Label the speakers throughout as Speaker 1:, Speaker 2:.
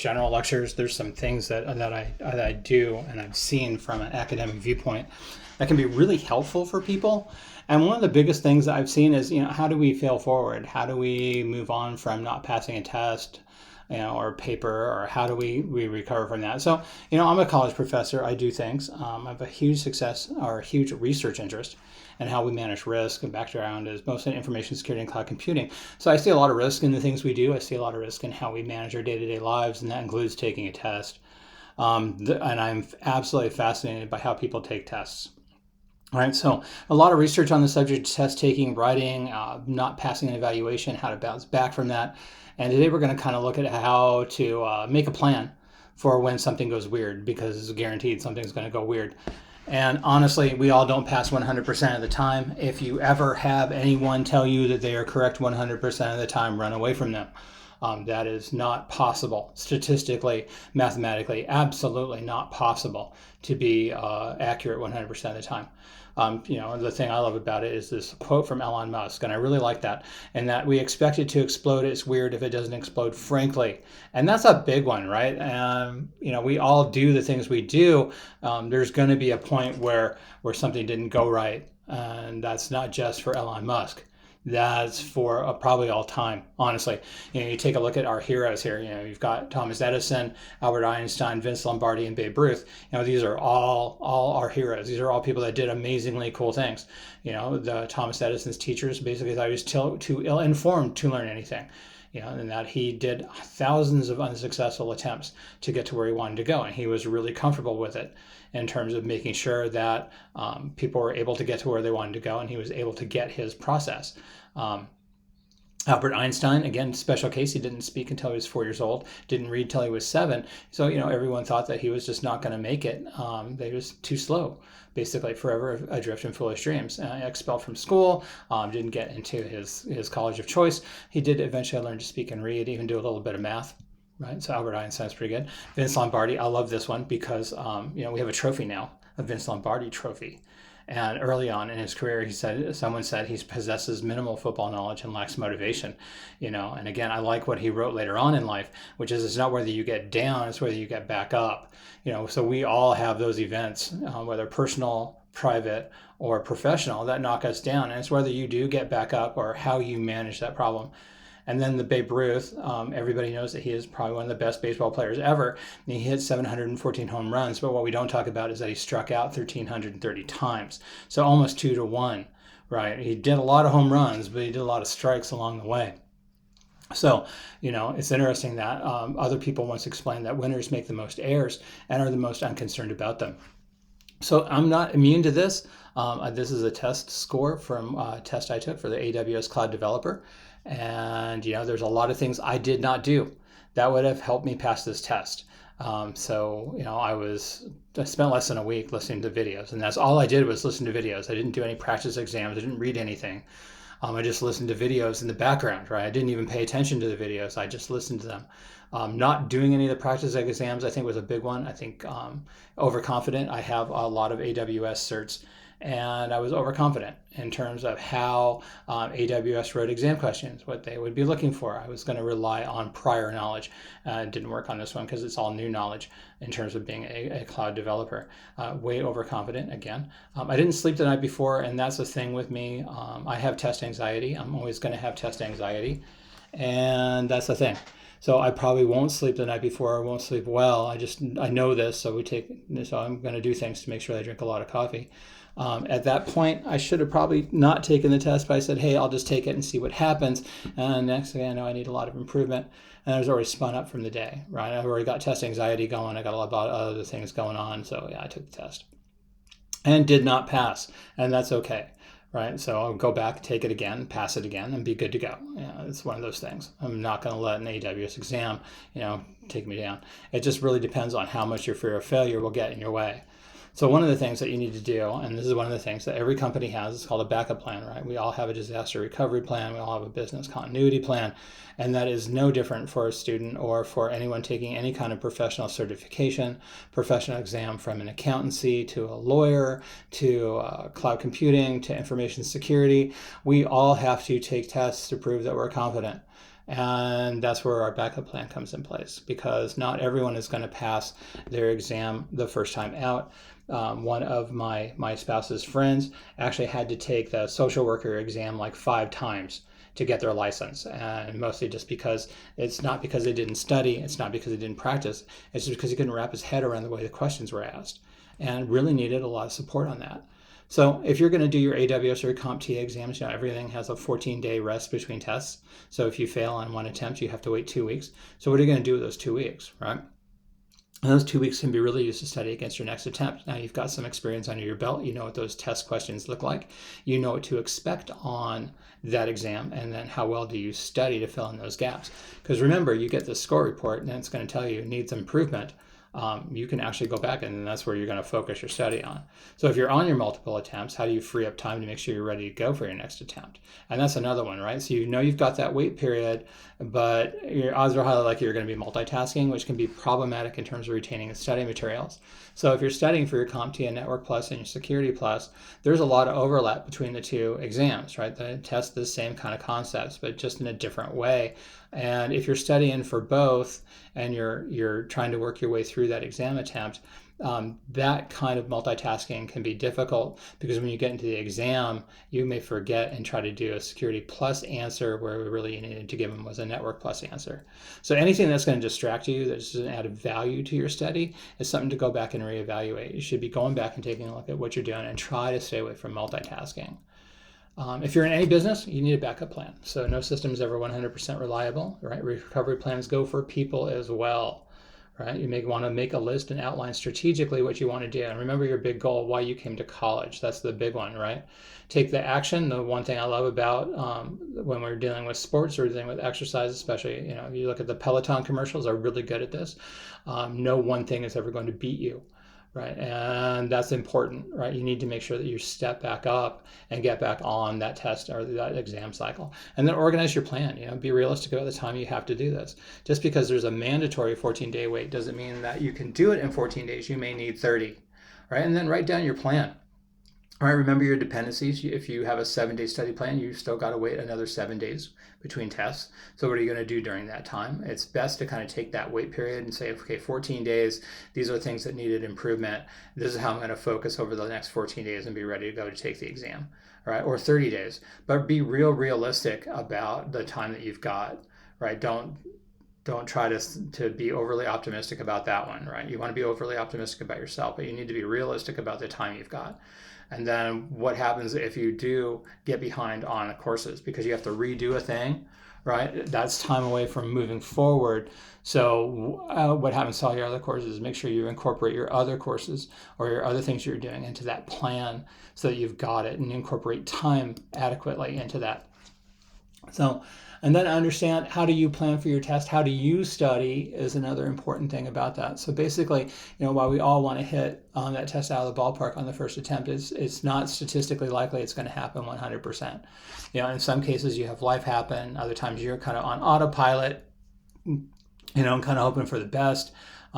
Speaker 1: general lectures, there's some things that I do and I've seen from an academic viewpoint that can be really helpful for people. And one of the biggest things that I've seen is, how do we fail forward? How do we move on from not passing a test, or paper, or how do we recover from that? So, I'm a college professor. I do things. I have a huge success or a huge research interest in how we manage risk, and background is mostly information security and cloud computing. So I see a lot of risk in the things we do. I see a lot of risk in how we manage our day-to-day lives, and that includes taking a test. And I'm absolutely fascinated by how people take tests. All right, so a lot of research on the subject: test taking, writing, not passing an evaluation, how to bounce back from that. And today we're going to kind of look at how to make a plan for when something goes weird, because it's guaranteed something's going to go weird. And honestly, we all don't pass 100% of the time. If you ever have anyone tell you that they are correct 100% of the time, run away from them. That is not possible. Statistically, mathematically, absolutely not possible to be accurate 100% of the time. The thing I love about it is this quote from Elon Musk, and I really like that, and that we expect it to explode. It's weird if it doesn't explode, frankly. And that's a big one, right? We all do the things we do. There's going to be a point where something didn't go right, and that's not just for Elon Musk. That's for probably all time, honestly. You take a look at our heroes here. You've got Thomas Edison, Albert Einstein, Vince Lombardi, and Babe Ruth. These are all our heroes. These are all people that did amazingly cool things. The Thomas Edison's teachers basically thought he was too ill-informed to learn anything. And that he did thousands of unsuccessful attempts to get to where he wanted to go. And he was really comfortable with it in terms of making sure that people were able to get to where they wanted to go, and he was able to get his process. Albert Einstein, again, special case. He didn't speak until he was 4 years old, didn't read until he was 7. So, everyone thought that he was just not going to make it. That he was too slow, basically, forever adrift in foolish dreams. Expelled from school, didn't get into his college of choice. He did eventually learn to speak and read, even do a little bit of math. Right, so Albert Einstein's pretty good. Vince Lombardi, I love this one because we have a trophy now, a Vince Lombardi trophy. And early on in his career, someone said he possesses minimal football knowledge and lacks motivation. And again, I like what he wrote later on in life, which is, it's not whether you get down, it's whether you get back up. So we all have those events, whether personal, private, or professional, that knock us down. And it's whether you do get back up or how you manage that problem. And then the Babe Ruth, everybody knows that he is probably one of the best baseball players ever. And he hit 714 home runs, but what we don't talk about is that he struck out 1,330 times. So almost 2-1, right? He did a lot of home runs, but he did a lot of strikes along the way. So, it's interesting that other people once explained that winners make the most errors and are the most unconcerned about them. So I'm not immune to this. This is a test score from a test I took for the AWS Cloud Developer. And, there's a lot of things I did not do that would have helped me pass this test. I spent less than a week listening to videos, and that's all I did was listen to videos. I didn't do any practice exams. I didn't read anything. I just listened to videos in the background, right? I didn't even pay attention to the videos. I just listened to them. Not doing any of the practice exams, I think, was a big one. I think overconfident. I have a lot of AWS certs, and I was overconfident in terms of how AWS wrote exam questions, what they would be looking for. I was going to rely on prior knowledge. It didn't work on this one because it's all new knowledge in terms of being a cloud developer. Way overconfident again. I didn't sleep the night before, and that's the thing with me. I have test anxiety. I'm always going to have test anxiety, and that's the thing. So I probably won't sleep the night before. I won't sleep well. I know this, so I'm going to do things to make sure I drink a lot of coffee. At that point, I should have probably not taken the test, but I said, hey, I'll just take it and see what happens. And next thing I know, I need a lot of improvement. And I was already spun up from the day, right? I've already got test anxiety going. I got a lot of other things going on. So yeah, I took the test and did not pass. And that's okay, right? So I'll go back, take it again, pass it again, and be good to go. It's one of those things. I'm not going to let an AWS exam, take me down. It just really depends on how much your fear of failure will get in your way. So one of the things that you need to do, and this is one of the things that every company has, is called a backup plan, right? We all have a disaster recovery plan. We all have a business continuity plan. And that is no different for a student or for anyone taking any kind of professional certification, professional exam, from an accountancy to a lawyer to cloud computing to information security. We all have to take tests to prove that we're confident. And that's where our backup plan comes in place, because not everyone is going to pass their exam the first time out. One of my spouse's friends actually had to take the social worker exam like 5 times to get their license, and mostly just because it's not because they didn't study, it's not because they didn't practice, it's just because he couldn't wrap his head around the way the questions were asked, and really needed a lot of support on that. So if you're going to do your AWS or your CompTIA exams, everything has a 14-day rest between tests. So if you fail on one attempt, you have to wait 2 weeks. So what are you going to do with those 2 weeks, right? And those 2 weeks can be really used to study against your next attempt. Now you've got some experience under your belt. You know what those test questions look like. You know what to expect on that exam, and then how well do you study to fill in those gaps. Because remember, you get the score report, and it's going to tell you needs improvement. You can actually go back, and that's where you're going to focus your study on. So if you're on your multiple attempts, how do you free up time to make sure you're ready to go for your next attempt? And that's another one, right? So you know you've got that wait period, but your odds are highly likely you're going to be multitasking, which can be problematic in terms of retaining the study materials. So if you're studying for your CompTIA Network Plus and your Security Plus, there's a lot of overlap between the two exams, right? They test the same kind of concepts, but just in a different way. And if you're studying for both and you're trying to work your way through that exam attempt, that kind of multitasking can be difficult, because when you get into the exam, you may forget and try to do a Security Plus answer where really you needed to give them was a Network Plus answer. So anything that's going to distract you, that doesn't add value to your study, is something to go back and reevaluate. You should be going back and taking a look at what you're doing and try to stay away from multitasking. If you're in any business, you need a backup plan. So no system is ever 100% reliable, right? Recovery plans go for people as well, right? You may want to make a list and outline strategically what you want to do. And remember your big goal, why you came to college. That's the big one, right? Take the action. The one thing I love about when we're dealing with sports or dealing with exercise, especially, you look at the Peloton commercials, are really good at this. No one thing is ever going to beat you. Right. And that's important, right? You need to make sure that you step back up and get back on that test or that exam cycle. And then organize your plan, be realistic about the time you have to do this. Just because there's a mandatory 14-day wait doesn't mean that you can do it in 14 days. You may need 30, right? And then write down your plan. All right, remember your dependencies. If you have a 7-day study plan, you still got to wait another 7 days between tests. So what are you going to do during that time? It's best to kind of take that wait period and say, okay, 14 days, these are things that needed improvement. This is how I'm going to focus over the next 14 days and be ready to go to take the exam, all right? Or 30 days. But be realistic about the time that you've got, right? Don't try to be overly optimistic about that one, right? You want to be overly optimistic about yourself, but you need to be realistic about the time you've got. And then what happens if you do get behind on courses because you have to redo a thing, right? That's time away from moving forward. So what happens to all your other courses is make sure you incorporate your other courses or your other things you're doing into that plan so that you've got it, and incorporate time adequately into that. So, and then understand, how do you plan for your test? How do you study is another important thing about that. So basically, while we all want to hit that test out of the ballpark on the first attempt, it's not statistically likely it's going to happen 100%. In some cases you have life happen. Other times you're kind of on autopilot, and kind of hoping for the best.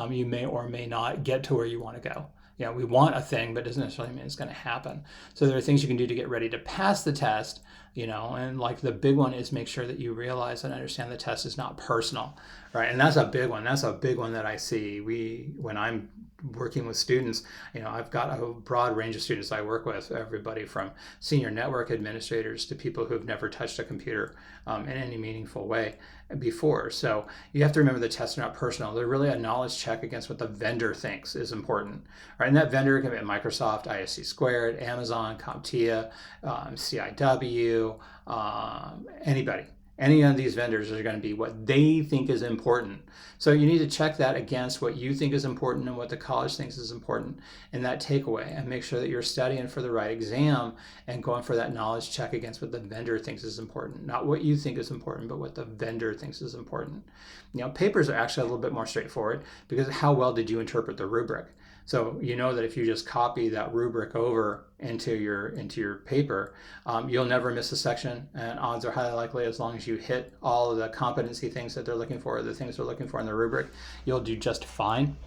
Speaker 1: You may or may not get to where you want to go. We want a thing, but it doesn't necessarily mean it's going to happen. So there are things you can do to get ready to pass the test, and like the big one is make sure that you realize and understand the test is not personal, right? And that's a big one. That's a big one that I see. When I'm working with students, I've got a broad range of students I work with, everybody from senior network administrators to people who've never touched a computer in any meaningful way before. So you have to remember the tests are not personal. They're really a knowledge check against what the vendor thinks is important, right? And that vendor can be Microsoft, ISC Squared, Amazon, CompTIA, CIW, anybody. Any of these vendors are going to be what they think is important. So you need to check that against what you think is important and what the college thinks is important in that takeaway, and make sure that you're studying for the right exam and going for that knowledge check against what the vendor thinks is important. Not what you think is important, but what the vendor thinks is important. Papers are actually a little bit more straightforward, because how well did you interpret the rubric? So that if you just copy that rubric over into your paper, you'll never miss a section, and odds are highly likely, as long as you hit all of the competency things that they're looking for, the things they're looking for in the rubric, you'll do just fine.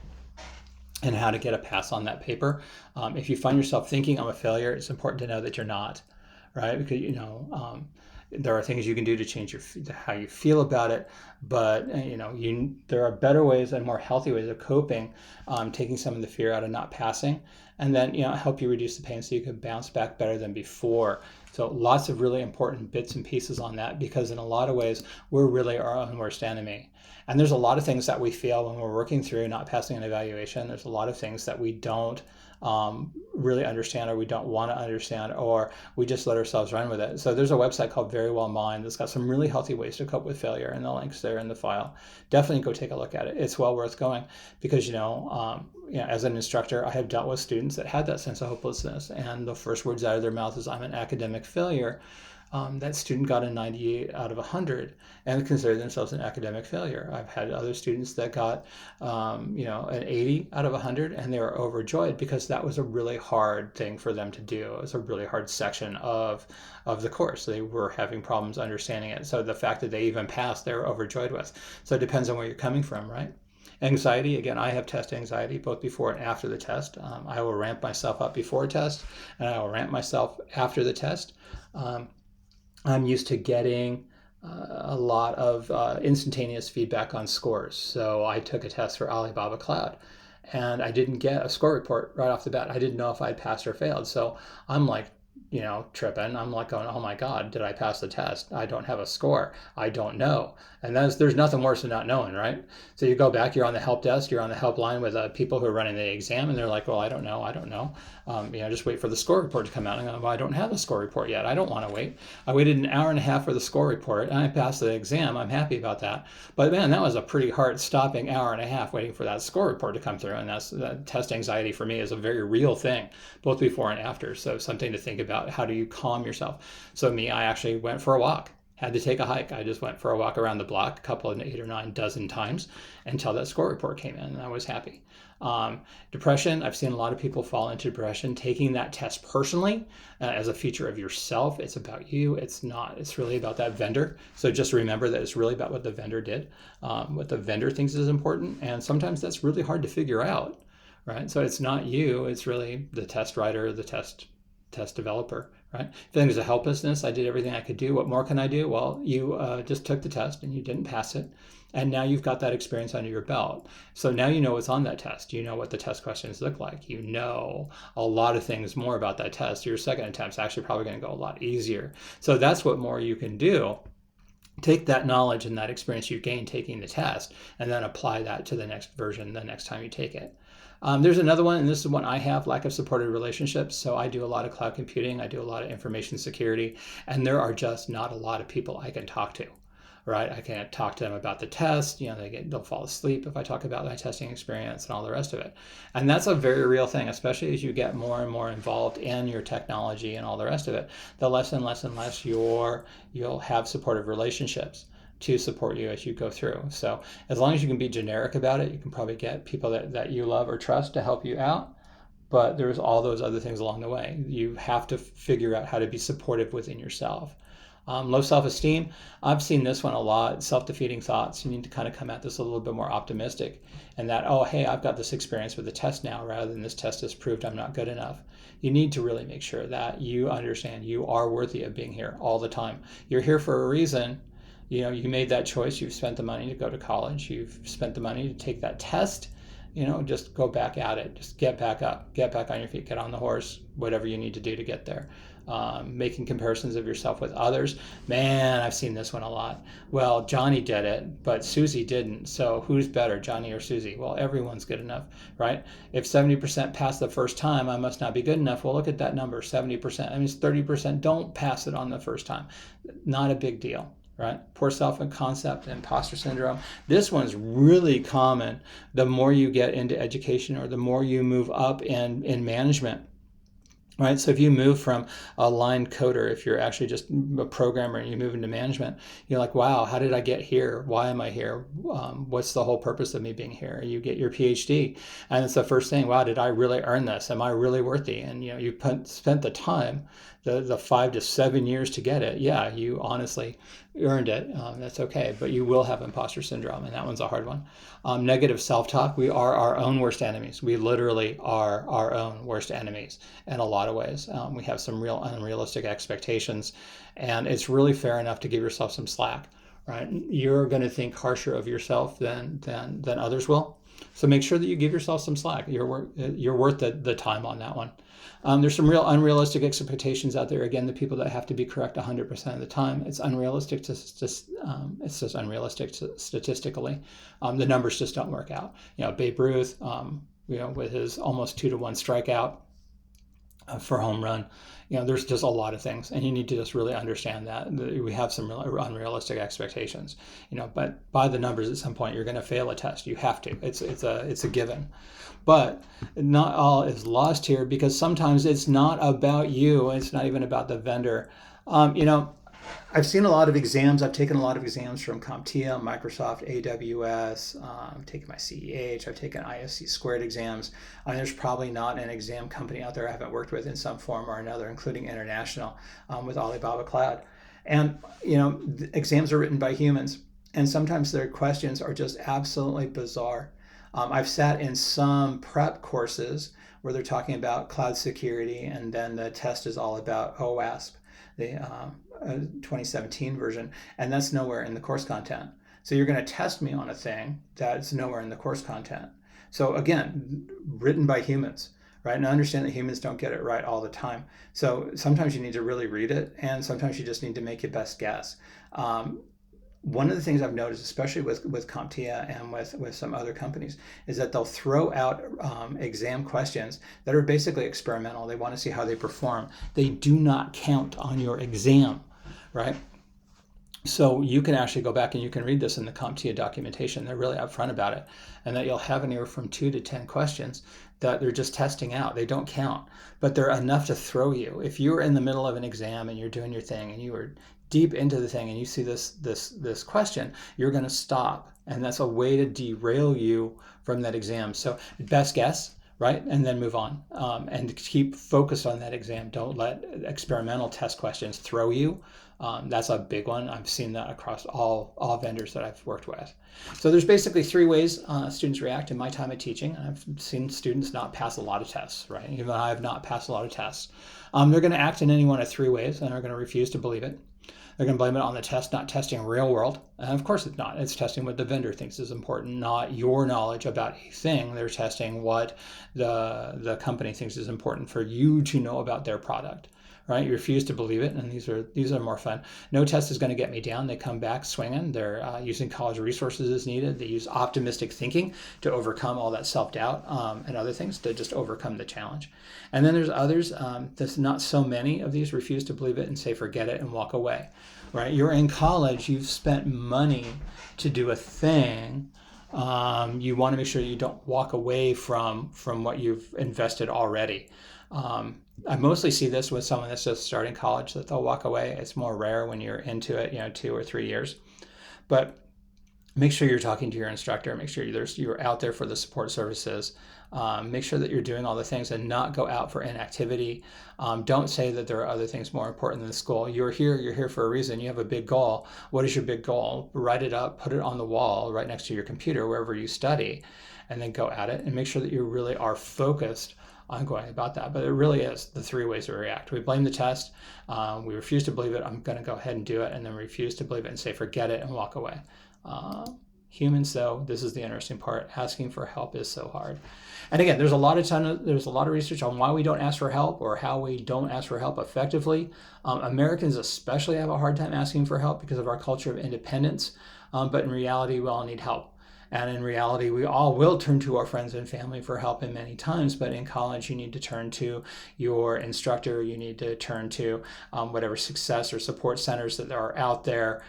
Speaker 1: And how to get a pass on that paper. If you find yourself thinking I'm a failure, it's important to know that you're not, right? Because There are things you can do to change how you feel about it, but there are better ways and more healthy ways of coping, taking some of the fear out of not passing, and then help you reduce the pain so you can bounce back better than before. So lots of really important bits and pieces on that, because in a lot of ways we're really our own worst enemy. And there's a lot of things that we feel when we're working through not passing an evaluation. There's a lot of things that we don't really understand, or we don't want to understand, or we just let ourselves run with it. So there's a website called Verywell Mind that's got some really healthy ways to cope with failure, and the link's there in the file. Definitely go take a look at it. It's well worth going, because as an instructor, I have dealt with students that had that sense of hopelessness, and the first words out of their mouth is, "I'm an academic failure." That student got a 98 out of 100 and considered themselves an academic failure. I've had other students that got, an 80 out of 100, and they were overjoyed because that was a really hard thing for them to do. It was a really hard section of the course. They were having problems understanding it. So the fact that they even passed, they were overjoyed with. So it depends on where you're coming from, right? Anxiety, again, I have test anxiety both before and after the test. I will ramp myself up before a test, and I will ramp myself after the test. I'm used to getting a lot of instantaneous feedback on scores. So I took a test for Alibaba Cloud, and I didn't get a score report right off the bat. I didn't know if I'd passed or failed. So I'm like, tripping. I'm like going, oh my God, did I pass the test? I don't have a score. I don't know. And there's nothing worse than not knowing, right? So you go back, you're on the help desk, you're on the helpline with people who are running the exam, and they're like, well, I don't know. Just wait for the score report to come out. And I go, well, I don't have a score report yet. I don't want to wait. I waited an hour and a half for the score report, and I passed the exam. I'm happy about that. But man, that was a pretty hard stopping hour and a half waiting for that score report to come through. And that test anxiety for me is a very real thing, both before and after. So something to think about. How do you calm yourself? So I actually went for a walk. Had to take a hike. I just went for a walk around the block a couple of 8 or 9 dozen times until that score report came in, and I was happy. Depression, I've seen a lot of people fall into depression taking that test personally as a feature of yourself. It's about you. It's not. It's really about that vendor. So just remember that it's really about what the vendor did, what the vendor thinks is important, and sometimes that's really hard to figure out, right? So it's not you. It's really the test writer, the test developer, right? Feelings of helplessness. I did everything I could do. What more can I do? Well, you just took the test and you didn't pass it. And now you've got that experience under your belt. So now you know what's on that test. You know what the test questions look like. You know a lot of things more about that test. Your second attempt's actually probably going to go a lot easier. So that's what more you can do. Take that knowledge and that experience you gained taking the test, and then apply that to the next version the next time you take it. There's another one, and this is one I have, lack of supported relationships. So I do a lot of cloud computing. I do a lot of information security, and there are just not a lot of people I can talk to, right? I can't talk to them about the test. They'll fall asleep if I talk about my testing experience and all the rest of it. And that's a very real thing, especially as you get more and more involved in your technology and all the rest of it. The less and less and less you'll have supportive relationships to support you as you go through. So as long as you can be generic about it, you can probably get people that you love or trust to help you out. But there's all those other things along the way. You have to figure out how to be supportive within yourself. Low self-esteem, I've seen this one a lot. Self-defeating thoughts. You need to kind of come at this a little bit more optimistic, and that, oh, hey, I've got this experience with the test now, rather than this test has proved I'm not good enough. You need to really make sure that you understand you are worthy of being here all the time. You're here for a reason. You made that choice. You've spent the money to go to college. You've spent the money to take that test. Just go back at it. Just get back up. Get back on your feet. Get on the horse. Whatever you need to do to get there. Making comparisons of yourself with others. Man, I've seen this one a lot. Well, Johnny did it, but Susie didn't. So who's better, Johnny or Susie? Well, everyone's good enough, right? If 70% pass the first time, I must not be good enough. Well, look at that number, 70%. That means 30% don't pass it on the first time. Not a big deal. Right? Poor self-concept, imposter syndrome. This one's really common the more you get into education, or the more you move up in management. Right? So if you move from a line coder, if you're actually just a programmer and you move into management, you're like, wow, how did I get here? Why am I here? What's the whole purpose of me being here? You get your PhD, and it's the first thing, wow, did I really earn this? Am I really worthy? And you spent the time, the 5 to 7 years to get it. Yeah, you honestly earned it. That's okay, but you will have imposter syndrome, and that one's a hard one. Negative self-talk. We are our own worst enemies. We literally are our own worst enemies in a lot of ways. We have some real unrealistic expectations, and it's really fair enough to give yourself some slack. Right? You're going to think harsher of yourself than others will. So make sure that you give yourself some slack. You're worth the time on that one. There's some real unrealistic expectations out there. Again, the people that have to be correct 100% of the time. It's unrealistic it's just unrealistic statistically. The numbers just don't work out. Babe Ruth, with his almost 2-to-1 strikeout for home run. There's just a lot of things, and you need to just really understand that we have some unrealistic expectations. But by the numbers, at some point, you're going to fail a test. You have to. It's a given. But not all is lost here, because sometimes it's not about you. It's not even about the vendor. I've seen a lot of exams. I've taken a lot of exams from CompTIA, Microsoft, AWS. I've taken my CEH. I've taken ISC squared exams. There's probably not an exam company out there I haven't worked with in some form or another, including international, with Alibaba Cloud. And, exams are written by humans. And sometimes their questions are just absolutely bizarre. I've sat in some prep courses where they're talking about cloud security, and then the test is all about OWASP, the 2017 version, and that's nowhere in the course content. So you're going to test me on a thing that's nowhere in the course content. So again, written by humans, right? And I understand that humans don't get it right all the time. So sometimes you need to really read it, and sometimes you just need to make your best guess. One of the things I've noticed, especially with CompTIA and with some other companies, is that they'll throw out exam questions that are basically experimental. They want to see how they perform. They do not count on your exam, right? So you can actually go back and you can read this in the CompTIA documentation. They're really upfront about it, and that you'll have anywhere from 2 to 10 questions that they're just testing out. They don't count, but they're enough to throw you. If you're in the middle of an exam and you're doing your thing and you are deep into the thing and you see this question, you're going to stop, and that's a way to derail you from that exam. So best guess, right? And then move on, and keep focused on that exam. Don't let experimental test questions throw you. That's a big one. I've seen that across all vendors that I've worked with. So there's basically 3 ways students react in my time of teaching. I've seen students not pass a lot of tests, right? Even I have not passed a lot of tests. They're going to act in any one of 3 ways, and they're going to refuse to believe it. They're going to blame it on the test not testing real world. And of course it's not. It's testing what the vendor thinks is important, not your knowledge about a thing. They're testing what the company thinks is important for you to know about their product, right? You refuse to believe it, and these are more fun. No test is going to get me down. They come back swinging. They're using college resources as needed. They use optimistic thinking to overcome all that self-doubt and other things to just overcome the challenge. And then there's others. There's not so many of these refuse to believe it and say forget it and walk away, right? You're in college. You've spent money to do a thing. You want to make sure you don't walk away from what you've invested already. I mostly see this with someone that's just starting college, that they'll walk away. It's more rare when you're into it, 2 or 3 years. But make sure you're talking to your instructor. Make sure you're out there for the support services. Make sure that you're doing all the things and not go out for inactivity. Don't say that there are other things more important than school. You're here for a reason. You have a big goal. What is your big goal? Write it up, put it on the wall right next to your computer, wherever you study, and then go at it, and make sure that you really are focused on going about that. But it really is the 3 ways we react. We blame the test, we refuse to believe it, I'm going to go ahead and do it, and then refuse to believe it and say forget it and walk away. Humans, though, this is the interesting part. Asking for help is so hard. And again, there's a lot of research on why we don't ask for help, or how we don't ask for help effectively. Americans especially have a hard time asking for help because of our culture of independence. But in reality, we all need help. And in reality, we all will turn to our friends and family for help in many times. But in college, you need to turn to your instructor. You need to turn to whatever success or support centers that are out there.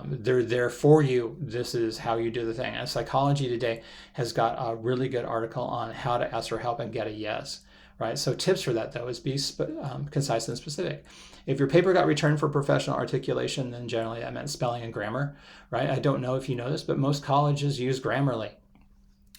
Speaker 1: They're there for you. This is how you do the thing. And Psychology Today has got a really good article on how to ask for help and get a yes. Right? So tips for that, though, is be concise and specific. If your paper got returned for professional articulation, then generally that meant spelling and grammar. Right? I don't know if you know this, but most colleges use Grammarly.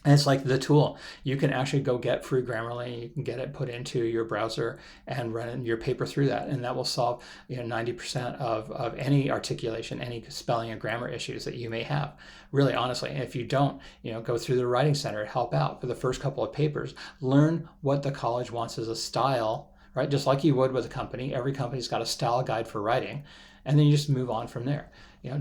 Speaker 1: And it's like the tool. You can actually go get free Grammarly. You can get it put into your browser and run your paper through that. And that will solve 90% of any articulation, any spelling and grammar issues that you may have. Really, honestly, and if you don't, go through the Writing Center, help out for the first couple of papers. Learn what the college wants as a style, right? Just like you would with a company. Every company's got a style guide for writing. And then you just move on from there.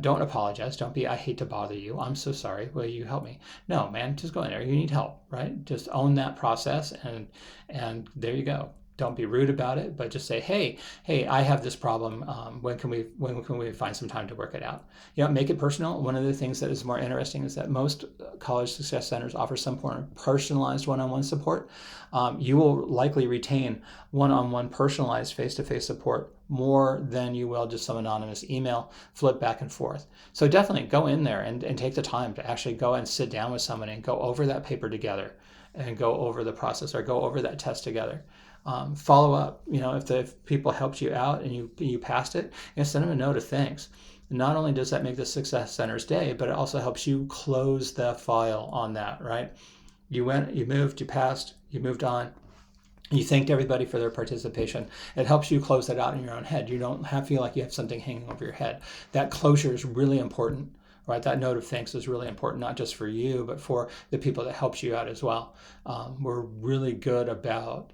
Speaker 1: Don't apologize. Don't be, I hate to bother you. I'm so sorry. Will you help me? No, man, just go in there. You need help, right? Just own that process, and there you go. Don't be rude about it, but just say, hey, I have this problem. When can we find some time to work it out? Make it personal. One of the things that is more interesting is that most college success centers offer some form of personalized one-on-one support. You will likely retain one-on-one personalized face-to-face support more than you will just some anonymous email flip back and forth. So definitely go in there and take the time to actually go and sit down with someone and go over that paper together and go over the process or go over that test together. Follow up, if people helped you out and you passed it, send them a note of thanks. Not only does that make the Success Center's day, but it also helps you close the file on that, right? You went, you moved, you passed, you moved on. You thanked everybody for their participation. It helps you close that out in your own head. You don't feel like you have something hanging over your head. That closure is really important, right? That note of thanks is really important, not just for you, but for the people that helped you out as well. We're really good about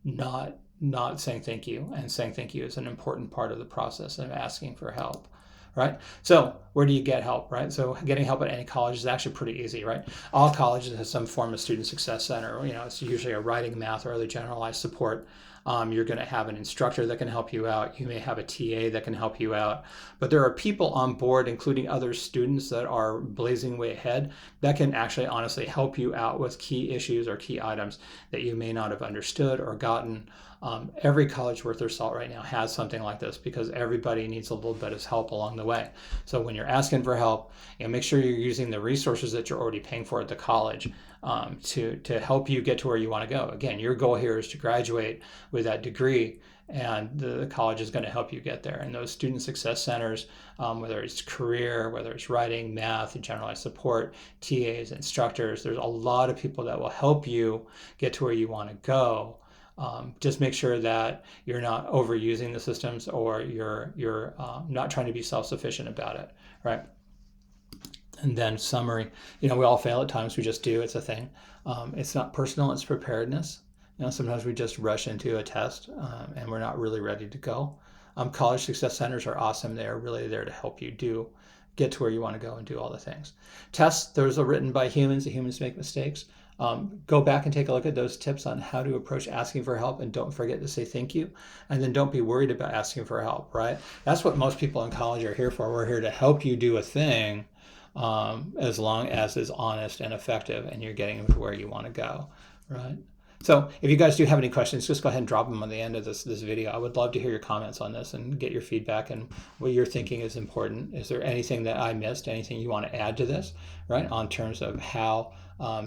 Speaker 1: not saying thank you, and saying thank you is an important part of the process of asking for help. Right? So where do you get help, right? So getting help at any college is actually pretty easy, right? All colleges have some form of student success center. It's usually a writing, math, or other generalized support. You're going to have an instructor that can help you out. You may have a TA that can help you out. But there are people on board, including other students that are blazing way ahead, that can actually honestly help you out with key issues or key items that you may not have understood or gotten. Every college worth their salt right now has something like this because everybody needs a little bit of help along the way. So when you're asking for help, make sure you're using the resources that you're already paying for at the college to help you get to where you want to go. Again, your goal here is to graduate with that degree, and the college is going to help you get there. And those student success centers, whether it's career, whether it's writing, math, generalized support, TAs, instructors, there's a lot of people that will help you get to where you want to go. Just make sure that you're not overusing the systems or you're not trying to be self-sufficient about it, right? And then summary, we all fail at times. We just do. It's a thing. It's not personal. It's preparedness. Sometimes we just rush into a test and we're not really ready to go. College success centers are awesome. They are really there to help you get to where you want to go and do all the things. Tests, those are written by humans. The humans make mistakes. Go back and take a look at those tips on how to approach asking for help, and don't forget to say thank you. And then don't be worried about asking for help, right? That's what most people in college are here for. We're here to help you do a thing as long as it's honest and effective and you're getting to where you want to go, right? So if you guys do have any questions, just go ahead and drop them on the end of this video. I would love to hear your comments on this and get your feedback and what you're thinking is important. Is there anything that I missed, anything you want to add to this, right, on terms of how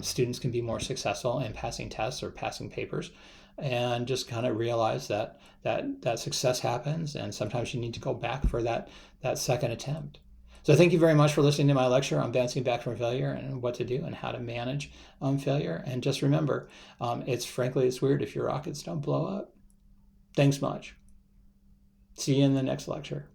Speaker 1: students can be more successful in passing tests or passing papers? And just kind of realize that success happens, and sometimes you need to go back for that second attempt. So thank you very much for listening to my lecture on bouncing back from failure and what to do and how to manage failure. And just remember, it's weird if your rockets don't blow up. Thanks much. See you in the next lecture.